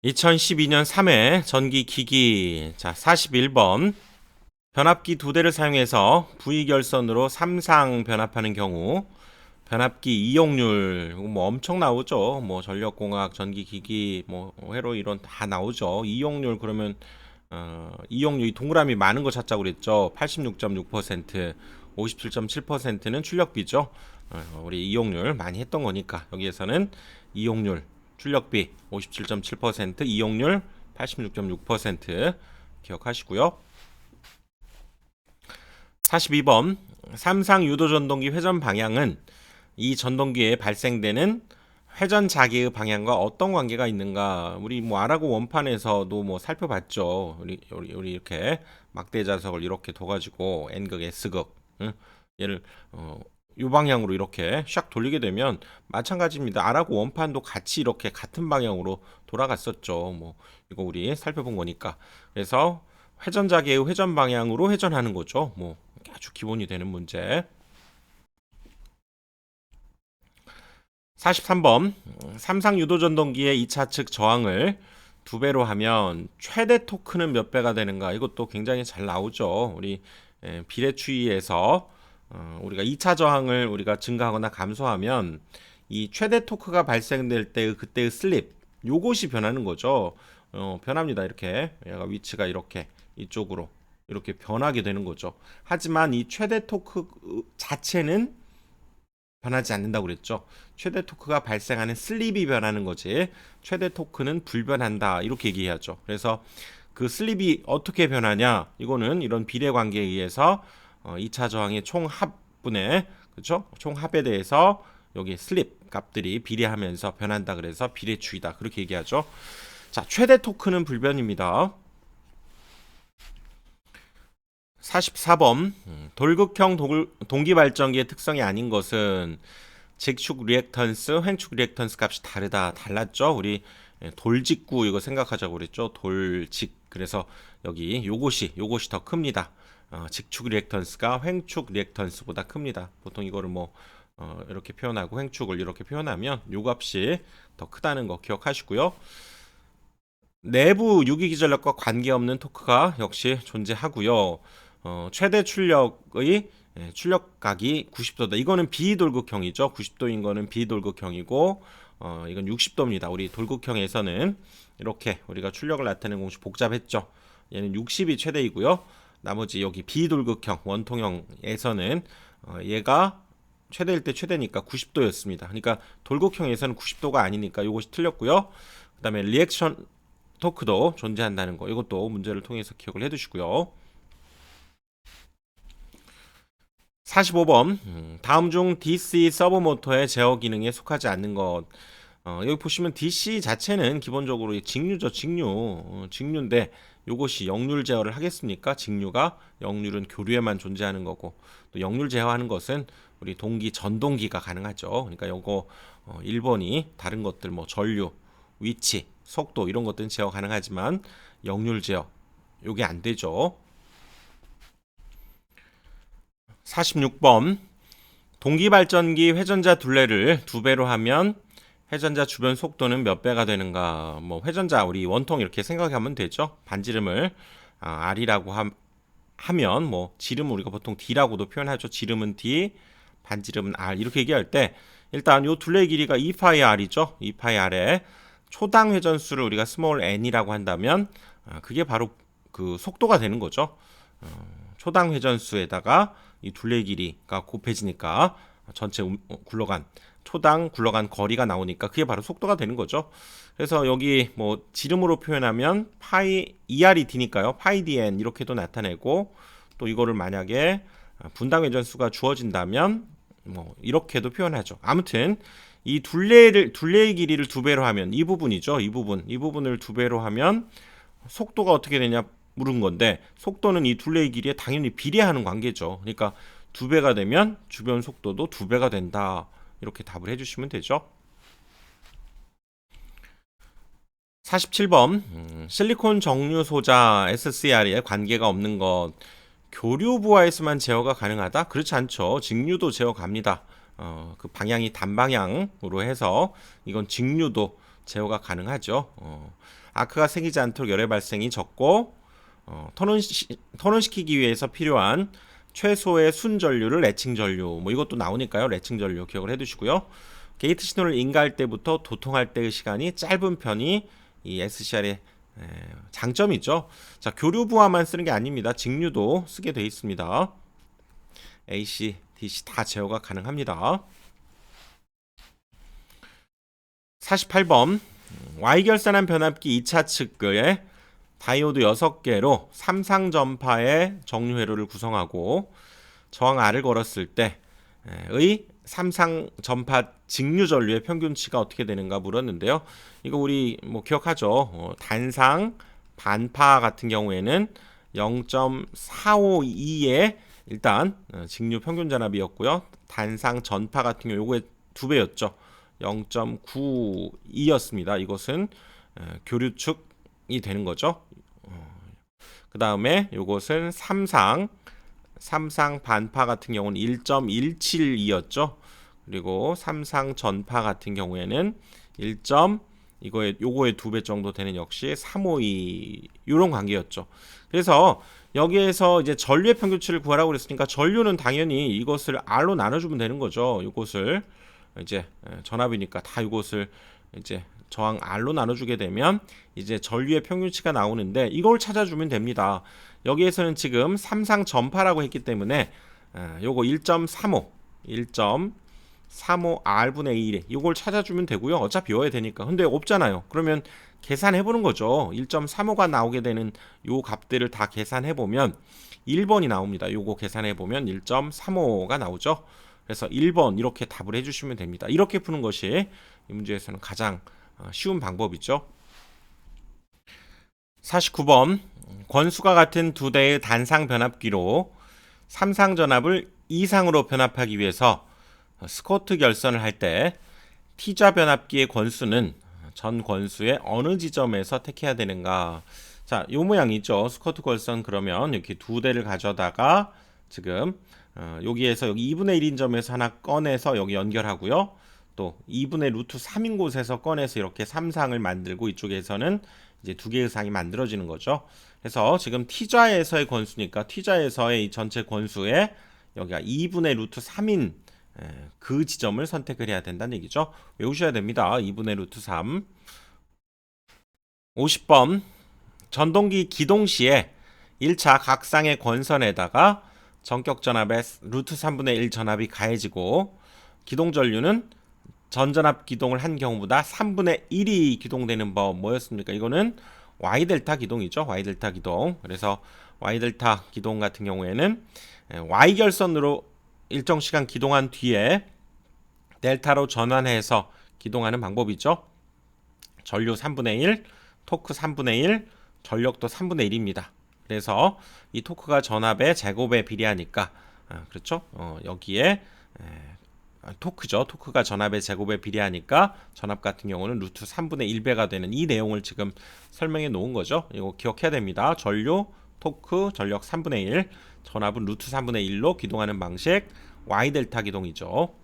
2012년 3회 전기기기. 자, 41번. 변압기 두 대를 사용해서 V결선으로 3상 변압하는 경우 변압기 이용률 뭐 엄청 나오죠. 뭐 전력공학, 전기기기, 뭐 회로 이론 다 나오죠. 이용률 그러면 이용률 이 동그라미 많은 거 찾자고 그랬죠. 86.6%, 57.7%는 출력비죠. 우리 이용률 많이 했던 거니까 여기에서는 이용률 출력비 57.7%, 이용률 86.6% 기억하시고요. 42번. 삼상 유도 전동기 회전 방향은 이 전동기에 발생되는 회전 자기의 방향과 어떤 관계가 있는가? 우리 뭐 아라고 원판에서도 뭐 살펴봤죠. 우리 이렇게 막대 자석을 이렇게 둬가지고 N극, S극, 응? 얘를 이 방향으로 이렇게 샥 돌리게 되면 마찬가지입니다. 아라고 원판도 같이 이렇게 같은 방향으로 돌아갔었죠. 뭐 이거 우리 살펴본 거니까. 그래서 회전자계의 회전 방향으로 회전하는 거죠. 뭐 아주 기본이 되는 문제. 43번. 삼상 유도 전동기의 2차 측 저항을 두 배로 하면 최대 토크는 몇 배가 되는가? 이것도 굉장히 잘 나오죠. 우리 비례추이에서 우리가 2차 저항을 우리가 증가하거나 감소하면 이 최대 토크가 발생될 때 그때의 슬립 요것이 변하는 거죠. 변합니다. 이렇게 얘가 위치가 이렇게 이쪽으로 이렇게 변하게 되는 거죠. 하지만 이 최대 토크 자체는 변하지 않는다고 그랬죠. 최대 토크가 발생하는 슬립이 변하는 거지. 최대 토크는 불변한다. 이렇게 얘기해야죠. 그래서 그 슬립이 어떻게 변하냐? 이거는 이런 비례 관계에 의해서 2차 저항의 총합분의 그렇죠? 총합에 대해서 여기 슬립 값들이 비례하면서 변한다. 그래서 비례추이다. 그렇게 얘기하죠. 자, 최대 토크는 불변입니다. 44번. 돌극형 동기발전기의 특성이 아닌 것은 직축 리액턴스, 횡축 리액턴스 값이 달랐죠. 우리 돌직구 이거 생각하자고 그랬죠. 돌직. 그래서 여기 요것이 더 큽니다. 직축 리액턴스가 횡축 리액턴스보다 큽니다. 보통 이거를 뭐 이렇게 표현하고 횡축을 이렇게 표현하면 요 값이 더 크다는 거 기억하시고요. 내부 유기기전력과 관계없는 토크가 역시 존재하고요. 최대 출력의 출력각이 90도다. 이거는 비돌극형이죠. 90도인 거는 비돌극형이고 이건 60도입니다. 우리 돌극형에서는 이렇게 우리가 출력을 나타내는 공식 복잡했죠. 얘는 60이 최대이고요. 나머지 여기 비돌극형 원통형에서는 얘가 최대일 때 최대니까 90도였습니다. 그러니까 돌극형에서는 90도가 아니니까 이것이 틀렸고요. 그 다음에 리액션 토크도 존재한다는 거 이것도 문제를 통해서 기억을 해두시고요. 45번. 다음 중 DC 서브모터의 제어 기능에 속하지 않는 것. 여기 보시면 DC 자체는 기본적으로 직류죠. 직류인데 이것이 역률 제어를 하겠습니까? 직류가 역률은 교류에만 존재하는 거고 또 역률 제어하는 것은 우리 동기 전동기가 가능하죠. 그러니까 요거 1번이 다른 것들 뭐 전류, 위치, 속도 이런 것들은 제어 가능하지만 역률 제어 요게 안 되죠. 46번. 동기발전기 회전자 둘레를 두 배로 하면 회전자 주변 속도는 몇 배가 되는가? 뭐 회전자 우리 원통 이렇게 생각하면 되죠. 반지름을 R이라고 하면 뭐 지름 우리가 보통 D라고도 표현하죠. 지름은 D, 반지름은 R 이렇게 얘기할 때 일단 요 둘레 길이가 2파이 R이죠. 2파이 R에 초당 회전수를 우리가 스몰 n이라고 한다면 그게 바로 그 속도가 되는 거죠. 초당 회전수에다가 이 둘레 길이가 곱해지니까 전체 굴러간 초당 굴러간 거리가 나오니까 그게 바로 속도가 되는 거죠. 그래서 여기 뭐 지름으로 표현하면 파이 2r이 d니까요. 파이 dn 이렇게도 나타내고 또 이거를 만약에 분당 회전수가 주어진다면 뭐 이렇게도 표현하죠. 아무튼 이 둘레의 길이를 두 배로 하면 이 부분이죠. 이 부분을 두 배로 하면 속도가 어떻게 되냐 물은 건데 속도는 이 둘레의 길이에 당연히 비례하는 관계죠. 그러니까 두 배가 되면 주변 속도도 두 배가 된다. 이렇게 답을 해주시면 되죠. 47번. 실리콘 정류 소자 SCR에 관계가 없는 것. 교류 부하에서만 제어가 가능하다? 그렇지 않죠. 직류도 제어 갑니다. 그 방향이 단방향으로 해서 이건 직류도 제어가 가능하죠. 아크가 생기지 않도록 열의 발생이 적고 턴온시키기 위해서 필요한 최소의 순전류를 레칭 전류 뭐 이것도 나오니까요. 레칭 전류 기억을 해두시고요. 게이트 신호를 인가할 때부터 도통할 때의 시간이 짧은 편이 이 SCR의 장점이죠. 자, 교류부하만 쓰는 게 아닙니다. 직류도 쓰게 되어 있습니다. AC, DC 다 제어가 가능합니다. 48번 Y결산한 변압기 2차 측의 다이오드 6개로 삼상 전파의 정류 회로를 구성하고 저항 R을 걸었을 때의 삼상 전파 직류 전류의 평균치가 어떻게 되는가 물었는데요. 이거 우리 뭐 기억하죠. 단상 반파 같은 경우에는 0.452의 일단 직류 평균 전압이었고요. 단상 전파 같은 경우 요거의 2배였죠. 0.92였습니다. 이것은 교류축이 되는 거죠. 그 다음에 요것은 삼상 반파 같은 경우는 1.172였죠. 그리고 삼상 전파 같은 경우에는 요거의 2배 정도 되는 역시 352 이런 관계였죠. 그래서 여기에서 이제 전류의 평균치를 구하라고 그랬으니까 전류는 당연히 이것을 R로 나눠주면 되는 거죠. 이것을 이제 전압이니까 다 이것을 이제 저항 R로 나눠주게 되면 이제 전류의 평균치가 나오는데 이걸 찾아주면 됩니다. 여기에서는 지금 삼상 전파라고 했기 때문에 요거 1.35 R분의 1 이걸 찾아주면 되고요. 어차피 외워야 되니까. 근데 없잖아요. 그러면 계산해보는 거죠. 1.35가 나오게 되는 요 값들을 다 계산해보면 1번이 나옵니다. 요거 계산해보면 1.35가 나오죠. 그래서 1번 이렇게 답을 해주시면 됩니다. 이렇게 푸는 것이 이 문제에서는 가장 쉬운 방법이죠. 49번 권수가 같은 두 대의 단상 변압기로 삼상 전압을 이상으로 변압하기 위해서 스코트 결선을 할 때 T좌 변압기의 권수는 전 권수의 어느 지점에서 택해야 되는가. 자, 요 모양이죠. 스코트 결선 그러면 이렇게 두 대를 가져다가 지금 여기에서 여기 2분의 1인 점에서 하나 꺼내서 여기 연결하고요. 또 2분의 루트 3인 곳에서 꺼내서 이렇게 3상을 만들고 이쪽에서는 이제 두 개의 상이 만들어지는 거죠. 그래서 지금 T좌에서의 권수니까 T좌에서의 이 전체 권수에 여기가 2분의 루트 3인 그 지점을 선택을 해야 된다는 얘기죠. 외우셔야 됩니다. 2분의 루트 3. 50번 전동기 기동 시에 1차 각 쌍의 권선에다가 전격 전압의 루트 3분의 1 전압이 가해지고 기동 전류는 전전압 기동을 한 경우보다 3분의 1이 기동되는 법 뭐였습니까? 이거는 Y델타 기동이죠. Y델타 기동. 그래서 Y델타 기동 같은 경우에는 Y결선으로 일정 시간 기동한 뒤에 델타로 전환해서 기동하는 방법이죠. 전류 3분의 1, 토크 3분의 1, 전력도 3분의 1입니다. 그래서 이 토크가 전압의 제곱에 비례하니까 그렇죠? 여기에 토크죠. 토크가 전압의 제곱에 비례하니까 전압 같은 경우는 루트 3분의 1배가 되는 이 내용을 지금 설명해 놓은 거죠. 이거 기억해야 됩니다. 전류, 토크, 전력 3분의 1, 전압은 루트 3분의 1로 기동하는 방식 Y델타 기동이죠.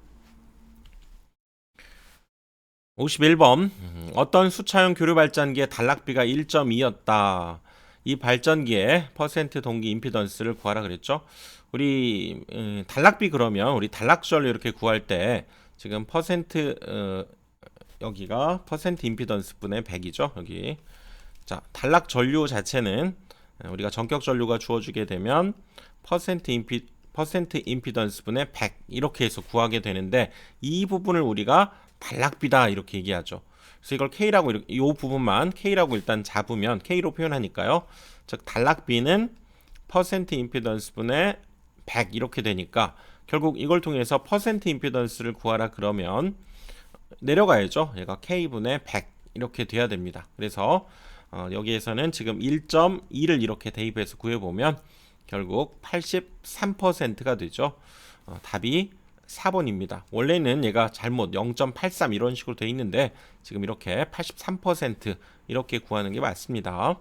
51번 어떤 수차용 교류 발전기의 단락비가 1.2였다. 이 발전기의 퍼센트 동기 임피던스를 구하라 그랬죠. 우리 단락비 그러면 우리 단락전류 이렇게 구할 때 지금 퍼센트 여기가 퍼센트 임피던스 분의 100이죠. 여기 자 단락 전류 자체는 우리가 전격 전류가 주어지게 되면 퍼센트 임피던스 분의 100 이렇게 해서 구하게 되는데 이 부분을 우리가 단락비다 이렇게 얘기하죠. 그래서 이걸 K라고 이 부분만 K라고 일단 잡으면 K로 표현하니까요. 즉 단락비는 퍼센트 임피던스 분의 100 이렇게 되니까 결국 이걸 통해서 퍼센트 임피던스를 구하라 그러면 내려가야죠. 얘가 K분의 100 이렇게 돼야 됩니다. 그래서 여기에서는 지금 1.2를 이렇게 대입해서 구해보면 결국 83%가 되죠. 답이 4번입니다. 원래는 얘가 잘못 0.83 이런 식으로 돼 있는데 지금 이렇게 83% 이렇게 구하는 게 맞습니다.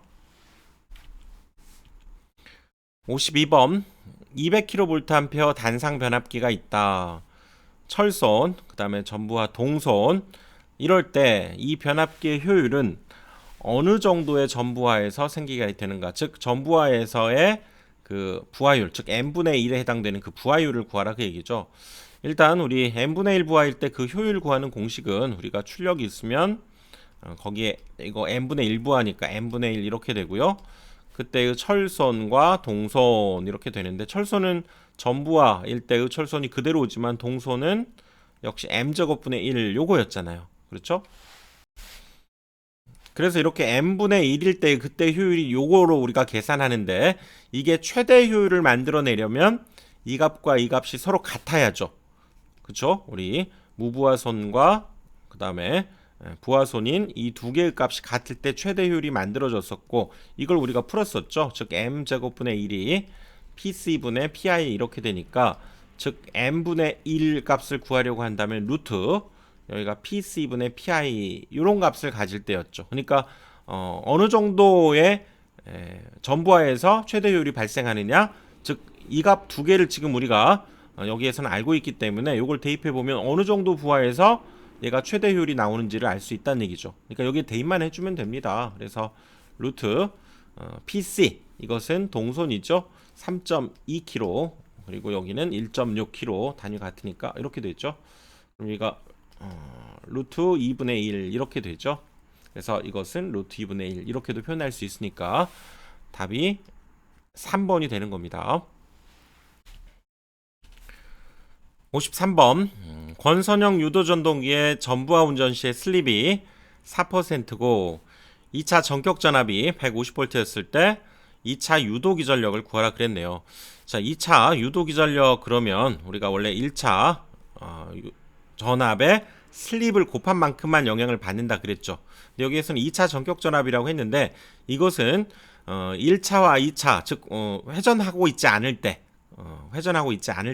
52번 200kVA 단상 변압기가 있다. 철손, 그 다음에 전부와 동손 이럴 때 이 변압기의 효율은 어느 정도의 전부하에서 생기게 되는가, 즉 전부하에서의 그 부하율, 즉 n분의 1에 해당되는 그 부하율을 구하라 그 얘기죠. 일단 우리 n분의 1 부하일 때 그 효율 구하는 공식은 우리가 출력이 있으면 거기에 이거 n분의 1 부하니까 n분의 1 이렇게 되고요. 그때의 철선과 동선 이렇게 되는데, 철선은 전부하일 때의 철선이 그대로 오지만 동선은 역시 m제곱분의 1 요거였잖아요. 그렇죠? 그래서 이렇게 n분의 1일 때 그때 효율이 요거로 우리가 계산하는데, 이게 최대 효율을 만들어내려면 이 값과 이 값이 서로 같아야죠. 그쵸? 우리 무부하선과 그 다음에 부하선인 이 두 개의 값이 같을 때 최대 효율이 만들어졌었고, 이걸 우리가 풀었었죠. 즉 m제곱분의 1이 pc분의 pi 이렇게 되니까, 즉 m분의 1 값을 구하려고 한다면 루트 여기가 pc분의 pi 이런 값을 가질 때였죠. 그러니까 어느 정도의 전부하에서 최대 효율이 발생하느냐, 즉 이 값 두 개를 지금 우리가 여기에서는 알고 있기 때문에 이걸 대입해 보면 어느 정도 부하에서 얘가 최대 효율이 나오는지를 알 수 있다는 얘기죠. 그러니까 여기 대입만 해주면 됩니다. 그래서 루트 PC 이것은 동선이죠. 3.2km, 그리고 여기는 1.6km 단위 같으니까 이렇게 되죠. 그럼 여기가 루트 2분의 1 이렇게 되죠. 그래서 이것은 루트 2분의 1 이렇게도 표현할 수 있으니까 답이 3번이 되는 겁니다. 53번 권선형 유도전동기의 전부하 운전 시의 슬립이 4%고 2차 전격 전압이 150V였을 때 2차 유도 기전력을 구하라 그랬네요. 자, 2차 유도 기전력 그러면 우리가 원래 1차 전압에 슬립을 곱한 만큼만 영향을 받는다 그랬죠. 근데 여기에서는 2차 전격 전압이라고 했는데, 이것은 1차와 2차, 즉 회전하고 있지 않을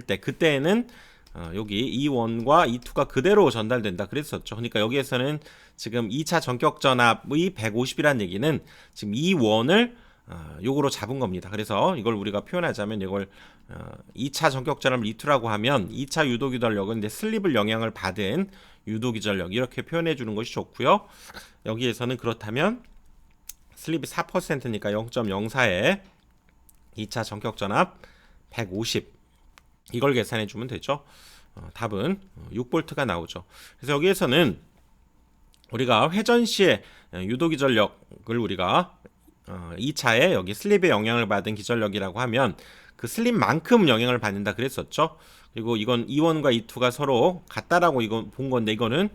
때, 그때는 여기 E1과 E2가 그대로 전달된다 그랬었죠. 그러니까 여기에서는 지금 2차 전격 전압의 150이라는 얘기는 지금 E1을 요거로 잡은 겁니다. 그래서 이걸 우리가 표현하자면, 이걸 2차 전격 전압을 E2라고 하면 2차 유도 기전력은 이제 슬립을 영향을 받은 유도 기전력 이렇게 표현해 주는 것이 좋고요. 여기에서는 그렇다면 슬립이 4%니까 0.04에 2차 전격 전압 150 이걸 계산해 주면 되죠. 답은 6V가 나오죠. 그래서 여기에서는 우리가 회전 시에 유도 기전력을 우리가 2차에 여기 슬립에 영향을 받은 기전력이라고 하면 그 슬립만큼 영향을 받는다 그랬었죠. 그리고 이건 E1과 E2가 서로 같다라고 이건 본 건데, 이거는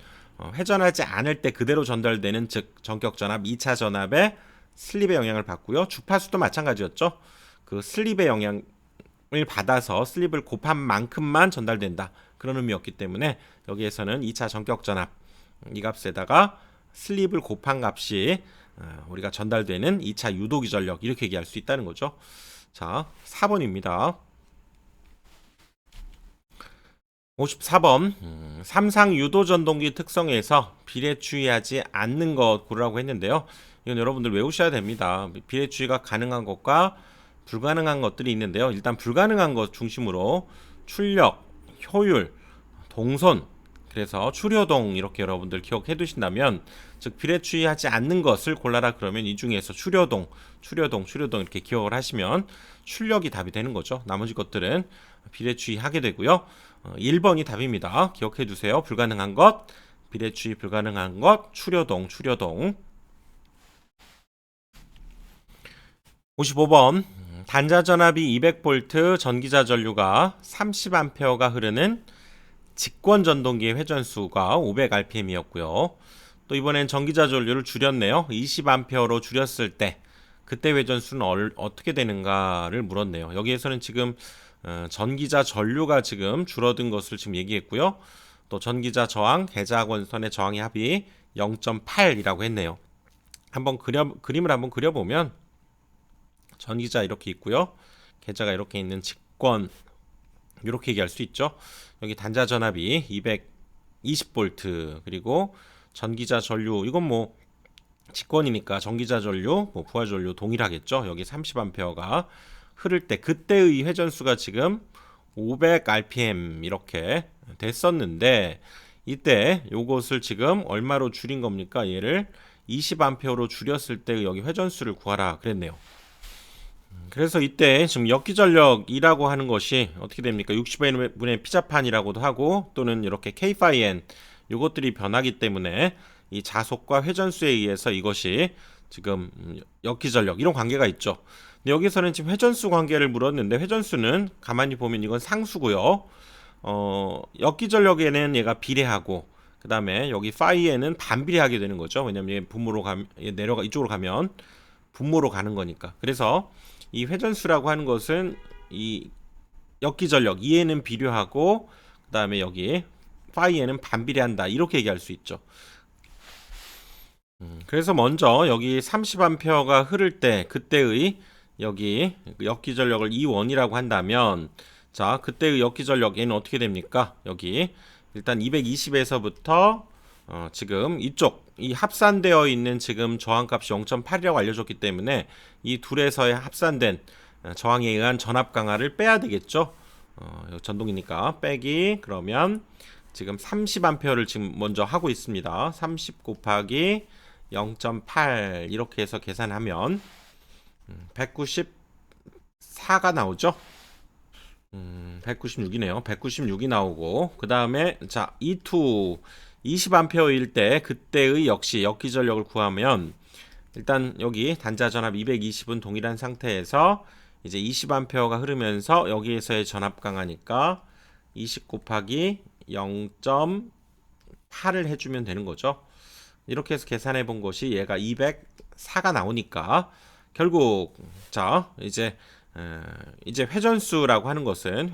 회전하지 않을 때 그대로 전달되는, 즉 전격 전압 2차 전압에 슬립의 영향을 받고요. 주파수도 마찬가지였죠. 그 슬립의 영향을 받아서 슬립을 곱한 만큼만 전달된다, 그런 의미였기 때문에 여기에서는 2차 전격 전압 이 값에다가 슬립을 곱한 값이 우리가 전달되는 2차 유도 기전력 이렇게 얘기할 수 있다는 거죠. 자, 4번입니다. 54번 삼상 유도 전동기 특성에서 비례추이하지 않는 것 고르라고 했는데요. 이건 여러분들 외우셔야 됩니다. 비례추이가 가능한 것과 불가능한 것들이 있는데요. 일단 불가능한 것 중심으로 출력, 효율, 동선, 그래서 추려동 이렇게 여러분들 기억해 두신다면, 즉 비례추이하지 않는 것을 골라라 그러면 이 중에서 추려동 이렇게 기억을 하시면 출력이 답이 되는 거죠. 나머지 것들은 비례추이하게 되고요. 1번이 답입니다. 기억해 두세요. 불가능한 것, 비례추이 불가능한 것, 추려동. 55번 단자 전압이 200V, 전기자 전류가 30A가 흐르는 직권 전동기의 회전수가 500rpm이었고요. 또 이번엔 전기자 전류를 줄였네요. 20A로 줄였을 때 그때 회전수는 어떻게 되는가를 물었네요. 여기에서는 지금 전기자 전류가 지금 줄어든 것을 지금 얘기했고요. 또 전기자 저항, 계자 권선의 저항의 합이 0.8이라고 했네요. 한번 그림을 한번 그려보면 전기자 이렇게 있고요. 계자가 이렇게 있는 직권 이렇게 얘기할 수 있죠. 여기 단자 전압이 220V, 그리고 전기자 전류 이건 뭐 직권이니까 전기자 전류, 뭐 부하 전류 동일하겠죠. 여기 30A가 흐를 때 그때의 회전수가 지금 500rpm 이렇게 됐었는데, 이때 요것을 지금 얼마로 줄인 겁니까? 얘를 20A로 줄였을 때 여기 회전수를 구하라 그랬네요. 그래서 이때 지금 역기전력이라고 하는 것이 어떻게 됩니까? 65분의 피자판이라고도 하고 또는 이렇게 K-phi-n 요것들이 변하기 때문에 이 자속과 회전수에 의해서 이것이 지금 역기전력 이런 관계가 있죠. 근데 여기서는 지금 회전수 관계를 물었는데 회전수는 가만히 보면 이건 상수고요. 역기전력에는 얘가 비례하고 그 다음에 여기 파이에는 반비례하게 되는 거죠. 왜냐면 얘 분모로 내려가 이쪽으로 가면 분모로 가는 거니까. 그래서 이 회전수라고 하는 것은 이 역기전력 E에는 비례하고 그 다음에 여기 파이에는 반비례한다 이렇게 얘기할 수 있죠. 그래서 먼저 여기 30A가 흐를 때 그때의 여기 역기전력을 E1이라고 한다면 자 그때의 역기전력 얘는 어떻게 됩니까? 여기 일단 220에서부터 지금 이쪽 이 합산되어 있는 지금 저항값이 0.8이라고 알려줬기 때문에 이 둘에서의 합산된 저항에 의한 전압 강화를 빼야 되겠죠. 전동이니까 빼기 그러면 지금 30A를 지금 먼저 하고 있습니다. 30 곱하기 0.8 이렇게 해서 계산하면 194가 나오죠. 196이네요. 196이 나오고 그 다음에 자 E2 20A일 때 그때의 역시 역기전력을 구하면 일단 여기 단자 전압 220은 동일한 상태에서 이제 20A가 흐르면서 여기에서의 전압 강하니까 20 곱하기 0.8을 해주면 되는 거죠. 이렇게 해서 계산해 본 것이 얘가 204가 나오니까 결국 자 이제 회전수라고 하는 것은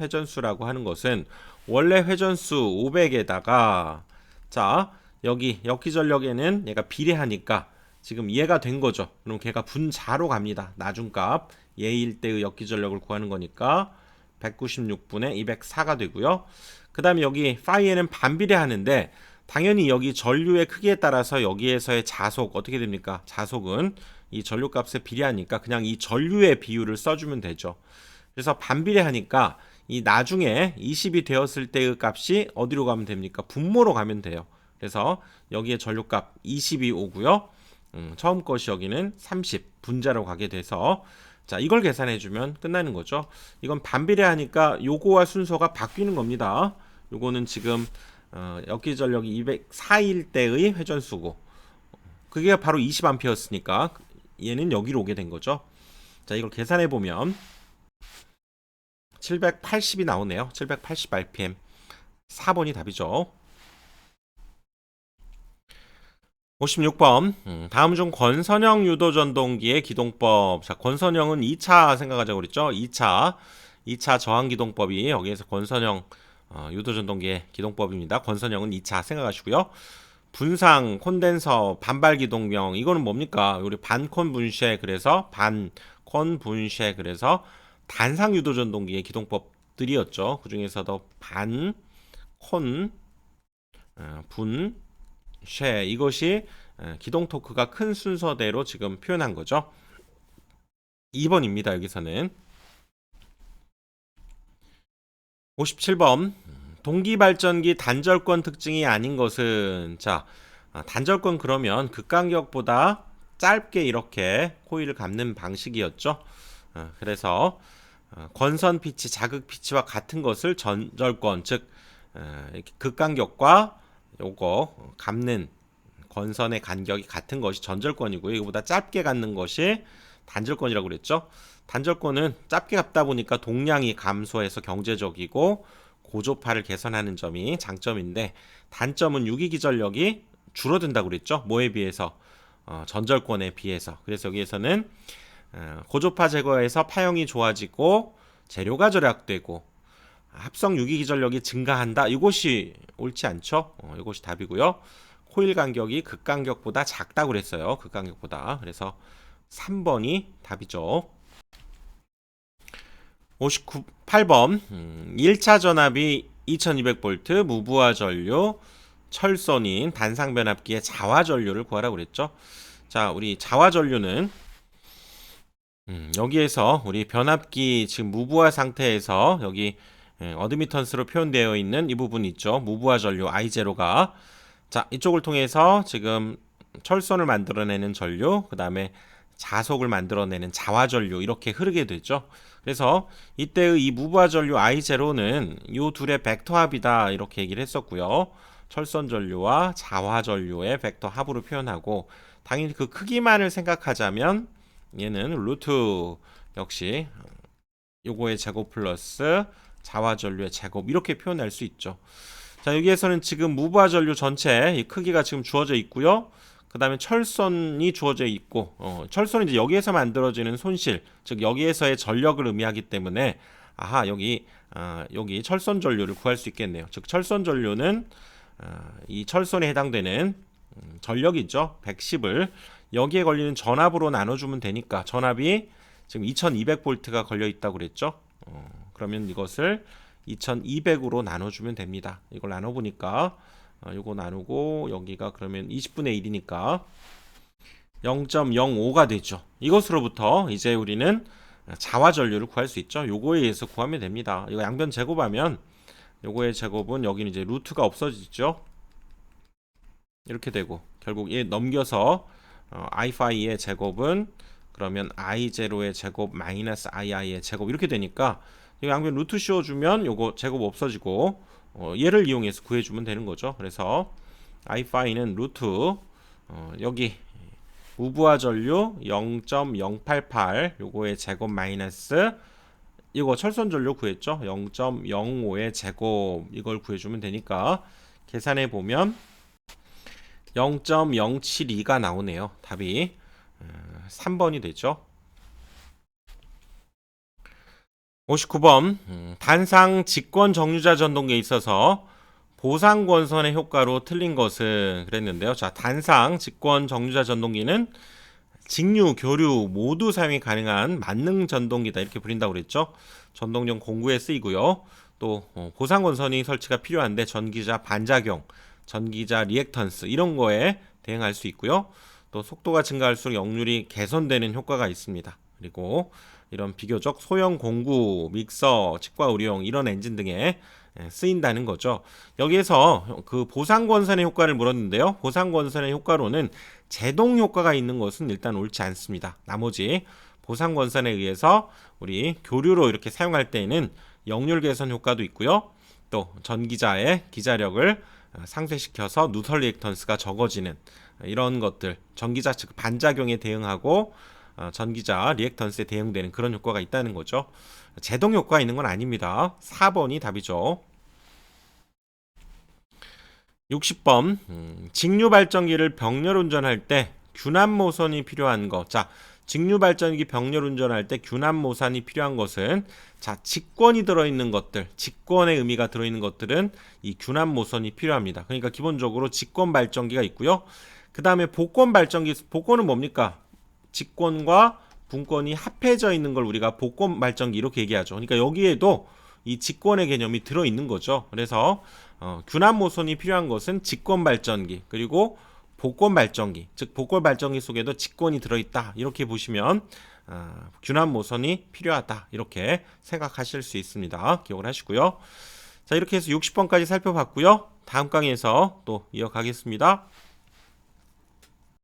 원래 회전수 500에다가 자 여기 역기전력에는 얘가 비례하니까 지금 얘가 된 거죠. 그럼 걔가 분자로 갑니다. 나중값 얘일 때의 역기전력을 구하는 거니까 196분의 204가 되고요. 그 다음에 여기 파이에는 반비례하는데 당연히 여기 전류의 크기에 따라서 여기에서의 자속 어떻게 됩니까? 자속은 이 전류값에 비례하니까 그냥 이 전류의 비율을 써주면 되죠. 그래서 반비례하니까 이 나중에 20이 되었을 때의 값이 어디로 가면 됩니까? 분모로 가면 돼요. 그래서 여기에 전류값 20이 오고요. 처음 것이 여기는 30 분자로 가게 돼서 자 이걸 계산해주면 끝나는 거죠. 이건 반비례하니까 요거와 순서가 바뀌는 겁니다. 요거는 지금 역기전력이 204일 때의 회전수고 그게 바로 20A였으니까 얘는 여기로 오게 된 거죠. 자 이걸 계산해 보면 780이 나오네요. 780 RPM 4번이 답이죠. 56번 다음 중 권선형 유도전동기의 기동법. 자 권선형은 2차 생각하자고 그랬죠. 2차 저항기동법이 여기에서 권선형 유도전동기의 기동법입니다. 권선형은 2차 생각하시고요. 분상, 콘덴서, 반발기동명 이거는 뭡니까? 우리 반콘 분쇄 그래서 반콘 분쇄 그래서 단상 유도전동기의 기동법들이었죠. 그 중에서도 반콘 분쇄 이것이 기동 토크가 큰 순서대로 지금 표현한 거죠. 2번입니다. 여기서는 57번 동기발전기 단절권 특징이 아닌 것은 자 단절권 그러면 극간격보다 짧게 이렇게 코일을 감는 방식이었죠. 그래서 권선 피치, 자극 피치와 같은 것을 전절권 즉 극간격과 요거 감는 권선의 간격이 같은 것이 전절권이고요. 이거보다 짧게 갖는 것이 단절권이라고 그랬죠. 단절권은 짧게 갖다 보니까 동량이 감소해서 경제적이고 고조파를 개선하는 점이 장점인데 단점은 유기기전력이 줄어든다고 그랬죠. 뭐에 비해서 전절권에 비해서. 그래서 여기에서는 고조파 제거에서 파형이 좋아지고 재료가 절약되고 합성 유기기전력이 증가한다. 이것이 옳지 않죠. 이것이 답이고요. 코일 간격이 극간격보다 작다고 그랬어요. 극간격보다. 그래서 3번이 답이죠. 58번 1차 전압이 2200V 무부하 전류 철선인 단상 변압기의 자화 전류를 구하라고 그랬죠. 자, 우리 자화 전류는 여기에서 우리 변압기 지금 무부하 상태에서 여기 어드미턴스로 표현되어 있는 이 부분 있죠. 무부하 전류 I0가 자, 이쪽을 통해서 지금 철선을 만들어내는 전류, 그 다음에 자석을 만들어내는 자화전류 이렇게 흐르게 되죠. 그래서 이때의 이 무부하 전류 I0는 이 둘의 벡터 합이다 이렇게 얘기를 했었고요. 철선 전류와 자화 전류의 벡터 합으로 표현하고, 당연히 그 크기만을 생각하자면 얘는 루트 역시 요거의 제곱 플러스 자화 전류의 제곱 이렇게 표현할 수 있죠. 자, 여기에서는 지금 무부하 전류 전체 이 크기가 지금 주어져 있고요. 그 다음에 철선이 주어져 있고, 철선은 이제 여기에서 만들어지는 손실, 즉 여기에서의 전력을 의미하기 때문에 여기 철선 전류를 구할 수 있겠네요. 즉 철선 전류는 이 철선에 해당되는 전력이죠. 110을 여기에 걸리는 전압으로 나눠주면 되니까, 전압이 지금 2200V가 걸려 있다고 그랬죠. 그러면 이것을 2200으로 나눠주면 됩니다. 이걸 나눠보니까 요거 나누고 여기가 그러면 20분의 1이니까 0.05가 되죠. 이것으로부터 이제 우리는 자화 전류를 구할 수 있죠. 요거에 의해서 구하면 됩니다. 이거 양변 제곱하면 요거의 제곱은 여기는 이제 루트가 없어지죠. 이렇게 되고 결국 얘 넘겨서 i5의 제곱은 그러면 i0의 제곱 마이너스 ii의 제곱 이렇게 되니까 이 양변 루트 씌워주면 요거 제곱 없어지고 얘를 이용해서 구해주면 되는 거죠. 그래서 i5는 루트 여기 무부하 전류 0.088 요거의 제곱 마이너스 이거 철선 전류 구했죠. 0.05의 제곱 이걸 구해주면 되니까 계산해 보면 0.072가 나오네요. 답이 3번이 되죠. 59번 단상 직권 정류자 전동기에 있어서 보상권선의 효과로 틀린 것은 그랬는데요. 자, 단상 직권 정류자 전동기는 직류, 교류 모두 사용이 가능한 만능 전동기다 이렇게 부른다고 그랬죠. 전동용 공구에 쓰이고요. 또 보상권선이 설치가 필요한데 전기자 반작용, 전기자 리액턴스 이런 거에 대응할 수 있고요. 또 속도가 증가할수록 역률이 개선되는 효과가 있습니다. 그리고 이런 비교적 소형 공구, 믹서, 치과 의료용 이런 엔진 등에 쓰인다는 거죠. 여기에서 그 보상권선의 효과를 물었는데요. 보상권선의 효과로는 제동 효과가 있는 것은 일단 옳지 않습니다. 나머지 보상권선에 의해서 우리 교류로 이렇게 사용할 때에는 역률 개선 효과도 있고요. 또 전기자의 기자력을 상쇄시켜서 누설 리액턴스가 적어지는 이런 것들, 전기자 즉 반작용에 대응하고 전기자 리액턴스에 대응되는 그런 효과가 있다는 거죠. 제동 효과가 있는 건 아닙니다. 4번이 답이죠. 60번 직류 발전기를 병렬 운전할 때 규납 모선이 필요한 것. 자, 직류 발전기 병렬 운전할 때 규납 모선이 필요한 것은 자, 직권이 들어있는 것들, 직권의 의미가 들어있는 것들은 이 규납 모선이 필요합니다. 그러니까 기본적으로 직권 발전기가 있고요. 그 다음에 복권 발전기, 복권은 뭡니까? 직권과 분권이 합해져 있는 걸 우리가 복권 발전기 이렇게 얘기하죠. 그러니까 여기에도 이 직권의 개념이 들어있는 거죠. 그래서 규납 모선이 필요한 것은 직권 발전기 그리고 복권 발전기, 즉 복권 발전기 속에도 직권이 들어있다 이렇게 보시면 규납 모선이 필요하다 이렇게 생각하실 수 있습니다. 기억을 하시고요. 자, 이렇게 해서 60번까지 살펴봤고요. 다음 강의에서 또 이어가겠습니다.